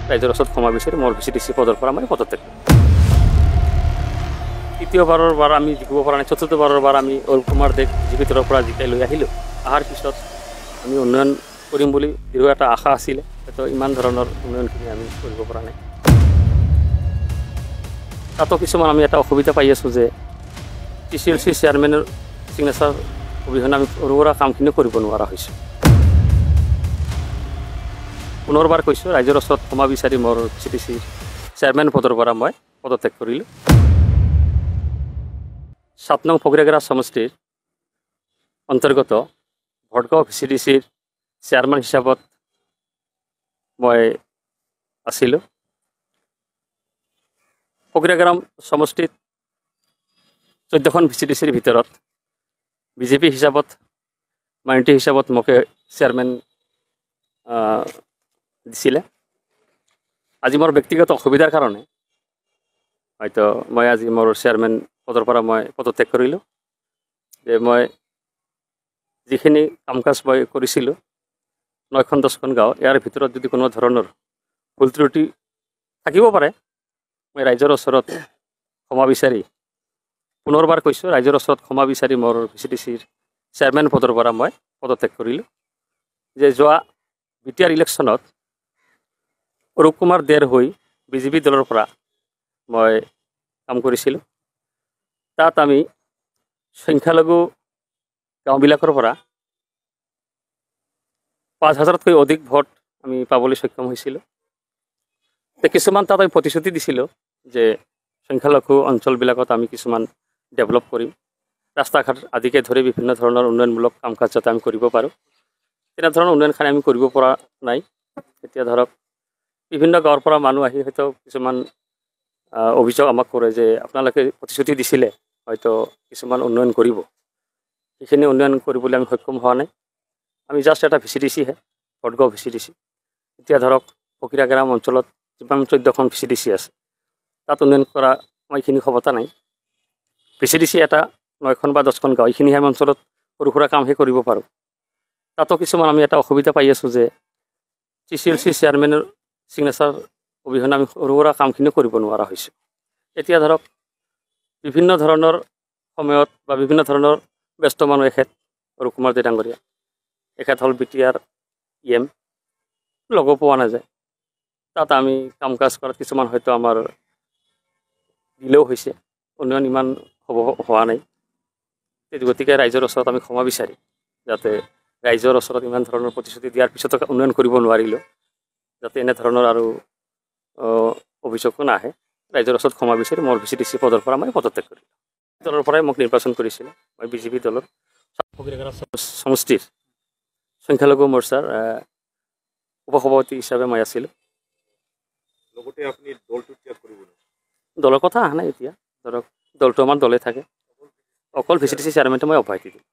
ৰাইজৰ ওচৰত ক্ষমা বিচাৰি মোৰ VCDC পদৰ পৰা মই পদত্যাগ কৰিলোঁ। তৃতীয়বাৰৰ বাৰ আমি জিকিব পৰা নাই, চতুৰ্থবাৰৰ বাৰ আমি অৰুপ কুমাৰ দেক বিজেপিৰ পৰা জিকাই লৈ আহিলোঁ। অহাৰ পিছত আমি উন্নয়ন কৰিম বুলি দৃঢ় এটা আশা আছিলে, হয়তো ইমান ধৰণৰ উন্নয়নখিনি আমি কৰিব পৰা নাই। তাতো কিছুমান আমি এটা অসুবিধা পাই আছোঁ যে TCLC চেয়াৰমেনৰ ছিগনেচাৰ অবিহনে আমি সৰু সুৰা কামখিনি কৰিব নোৱাৰা হৈছোঁ। পুনৰবাৰ কৈছোঁ, ৰাইজৰ ওচৰত ক্ষমা বিচাৰি মোৰ VCDC চেয়াৰমেন পদৰ পৰা মই পদত্যাগ কৰিলোঁ। 7 নং ফকৰিয়াগাৰা সমষ্টিৰ অন্তৰ্গত ভটগাঁও VCDCৰ চেয়াৰমেন হিচাপত মই আছিলোঁ। ফকৰিয়াগাৰা সমষ্টিত 14খন VCDCৰ ভিতৰত বিজেপি হিচাপত মাইনৰিটি হিচাপত মোকে চেয়াৰমেন দিছিলে। আজি মোৰ ব্যক্তিগত অসুবিধাৰ কাৰণে হয়তো মই আজি মোৰ চেয়াৰমেন পদৰ পৰা মই পদত্যাগ কৰিলোঁ। যে মই যিখিনি কাম কাজ মই কৰিছিলোঁ 9খন 10খন গাঁও, ইয়াৰ ভিতৰত যদি কোনো ধৰণৰ ভুল ত্ৰুটি থাকিব পাৰে, মই ৰাইজৰ ওচৰত ক্ষমা বিচাৰি পুনৰবাৰ কৈছোঁ, ৰাইজৰ ওচৰত ক্ষমা বিচাৰি মোৰ VCDCৰ চেয়াৰমেন পদৰ পৰা মই পদত্যাগ কৰিলোঁ। যে যোৱা BTR ইলেকশ্যনত অৰুপ কুমাৰ দেৰ হৈ বিজেপি দলৰ পৰা মই কাম কৰিছিলোঁ। তাত আমি সংখ্যালঘু গাঁওবিলাকৰ পৰা 5,000তকৈ অধিক ভোট আমি পাবলৈ সক্ষম হৈছিলোঁ। কিছুমান তাত আমি প্ৰতিশ্ৰুতি দিছিলোঁ যে সংখ্যালঘু অঞ্চলবিলাকত আমি কিছুমান ডেভেলপ কৰিম, ৰাস্তা ঘাট আদিকে ধৰি বিভিন্ন ধৰণৰ উন্নয়নমূলক কাম কাজ যাতে আমি কৰিব পাৰোঁ। তেনেধৰণৰ উন্নয়নখিনি আমি কৰিব পৰা নাই। এতিয়া ধৰক বিভিন্ন গাঁৱৰ পৰা মানুহ আহি হয়তো কিছুমান অভিযোগ আমাক কৰে যে আপোনালোকে প্ৰতিশ্ৰুতি দিছিলে হয়তো কিছুমান উন্নয়ন কৰিব, সেইখিনি উন্নয়ন কৰিবলৈ আমি সক্ষম হোৱা নাই। আমি জাষ্ট এটা VCDCহে, ভটগাঁও VCDC। এতিয়া ধৰক ফকৰিয়াগাৰা অঞ্চলত যিমান 14খন VCDC আছে, তাত উন্নয়ন কৰা আমাৰ এইখিনি ক্ষমতা নাই। VCDC এটা 9খন বা 10খন গাঁও, এইখিনিহে আমি অঞ্চলত সৰু সুৰা কামহে কৰিব পাৰোঁ। তাতো কিছুমান আমি এটা অসুবিধা পাই আছোঁ যে TCLC চেয়াৰমেনৰ ছিগনেচাৰ অবিহনে আমি সৰু সুৰা কামখিনি কৰিব নোৱাৰা হৈছোঁ। এতিয়া ধৰক বিভিন্ন ধৰণৰ সময়ত বা বিভিন্ন ধৰণৰ ব্যস্ত মানুহ এখেত অৰুপ কুমাৰ দে ডাঙৰীয়া, এখেত হ'ল BTR EM, লগো পোৱা নাযায়। তাত আমি কাম কাজ কৰাত কিছুমান হয়তো আমাৰ দিলেও হৈছে, উন্নয়ন ইমান হোৱা নাই। গতিকে ৰাইজৰ ওচৰত আমি ক্ষমা বিচাৰি, যাতে ৰাইজৰ ওচৰত ইমান ধৰণৰ প্ৰতিশ্ৰুতি দিয়াৰ পিছতো উন্নয়ন কৰিব নোৱাৰিলোঁ, যাতে এনেধৰণৰ আৰু অভিযোগো নাহে, ৰাইজৰ ওচৰত ক্ষমা বিচাৰি মোৰ VCDC পদৰ পৰা মই পদত্যাগ কৰিলোঁ। দলৰ পৰাই মোক নিৰ্বাচন কৰিছিলে। মই বিজেপি দলৰ ফকৰিয়াগাৰা সমষ্টিৰ সংখ্যালঘু মৰ্চাৰ উপসভাপতি হিচাপে মই আছিলোঁ। লগতে আপুনি দলটো ত্যাগ কৰিব? দলৰ কথা অহা নাই এতিয়া, ধৰক দলটো আমাৰ দলে থাকে, অকল VCDC চেয়াৰমেনটো মই অব্যাহতি দিলোঁ।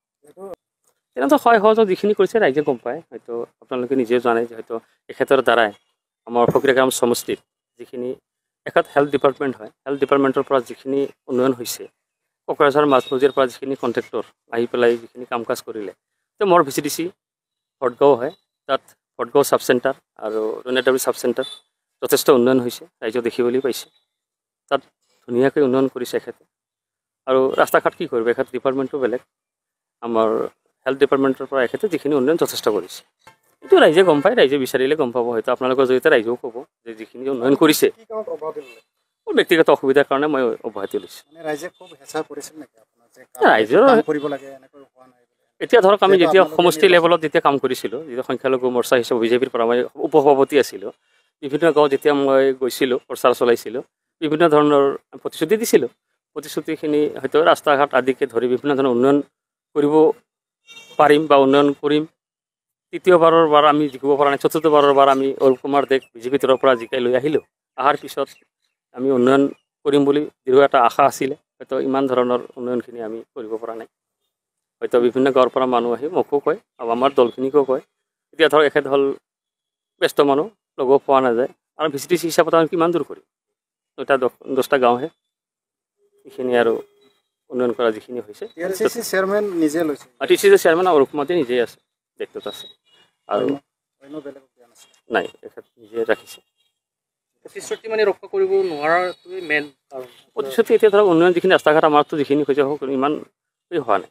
তেনেকৈ সহায় সহযোগ যিখিনি কৰিছে ৰাইজে গম পায়, হয়তো আপোনালোকে নিজেও জানে যে হয়তো এখেতৰ দ্বাৰাই আমাৰ ফকৰিয়াগাৰা সমষ্টিত যিখিনি এখেত হেল্থ ডিপাৰ্টমেণ্ট হয়, হেল্থ ডিপাৰ্টমেণ্টৰ পৰা যিখিনি উন্নয়ন হৈছে, কোকৰাঝাৰ মাজমজিয়াৰ পৰা যিখিনি কণ্ট্ৰেক্টৰ আহি পেলাই যিখিনি কাম কাজ কৰিলে, তো মোৰ VCDC ভটগাঁও হয়, তাত ভটগাঁও চাব চেণ্টাৰ আৰু ৰঙিয়াটাবি চাব চেণ্টাৰ যথেষ্ট উন্নয়ন হৈছে, ৰাইজে দেখিবলৈ পাইছে। তাত ধুনীয়াকৈ উন্নয়ন কৰিছে এখেতে। আৰু ৰাস্তা ঘাট কি কৰিব, এখেত ডিপাৰ্টমেণ্টটো বেলেগ, আমাৰ হেল্থ ডিপাৰ্টমেণ্টৰ পৰা এখেতে যিখিনি উন্নয়ন যথেষ্ট কৰিছে, এইটো ৰাইজে গম পায়, ৰাইজে বিচাৰিলে গম পাব। হয়তো আপোনালোকৰ জৰিয়তে ৰাইজেও ক'ব যে যিখিনি উন্নয়ন কৰিছে। মোৰ ব্যক্তিগত অসুবিধাৰ কাৰণে মই অব্যাহতি লৈছোঁ। ৰাইজৰ এতিয়া ধৰক আমি যেতিয়া সমষ্টি লেভেলত যেতিয়া কাম কৰিছিলোঁ, যেতিয়া সংখ্যালঘু মৰ্চা হিচাপে বিজেপিৰ পৰা মই উপসভাপতি আছিলোঁ, বিভিন্ন গাঁৱত যেতিয়া মই গৈছিলোঁ, প্ৰচাৰ চলাইছিলোঁ, বিভিন্ন ধৰণৰ প্ৰতিশ্ৰুতি দিছিলোঁ। প্ৰতিশ্ৰুতিখিনি হয়তো ৰাস্তা ঘাট আদিকে ধৰি বিভিন্ন ধৰণৰ উন্নয়ন কৰিব পাৰিম বা উন্নয়ন কৰিম। তৃতীয়বাৰৰ বাৰ আমি জিকিব পৰা নাই, চতুৰ্থবাৰৰ বাৰ আমি অৰুপ কুমাৰ দেক বিজেপি দলৰ পৰা জিকাই লৈ আহিলোঁ। অহাৰ পিছত আমি উন্নয়ন কৰিম বুলি দৃঢ় এটা আশা আছিলে, হয়তো ইমান ধৰণৰ উন্নয়নখিনি আমি কৰিব পৰা নাই। হয়তো বিভিন্ন গাঁৱৰ পৰা মানুহ আহি মোকো কয় আৰু আমাৰ দলখিনিকো কয়। এতিয়া ধৰক এখেত হ'ল ব্যস্ত মানুহ, লগো পোৱা নাযায়, আৰু VCDC হিচাপত আমি কিমান দূৰ কৰিম, এটা 10টা গাঁওহে, এইখিনি আৰু উন্নয়ন কৰা যিখিনি হৈছে। TCLC চেয়াৰমেন নিজে লৈছে? TCLC চেয়াৰমেন অৰুপ কুমাৰ দে নিজেই আছে, দায়িত্বত আছে, আৰু নাই, এখেত নিজে ৰাখিছে। প্ৰতিশ্ৰুতি মানে ৰক্ষা কৰিব নোৱাৰাটোৱে মেইন কাৰণ। প্ৰতিশ্ৰুতি এতিয়া ধৰক উন্নয়ন যিখিনি ৰাস্তা ঘাট আমাৰতো যিখিনি হৈছে ইমান হোৱা নাই।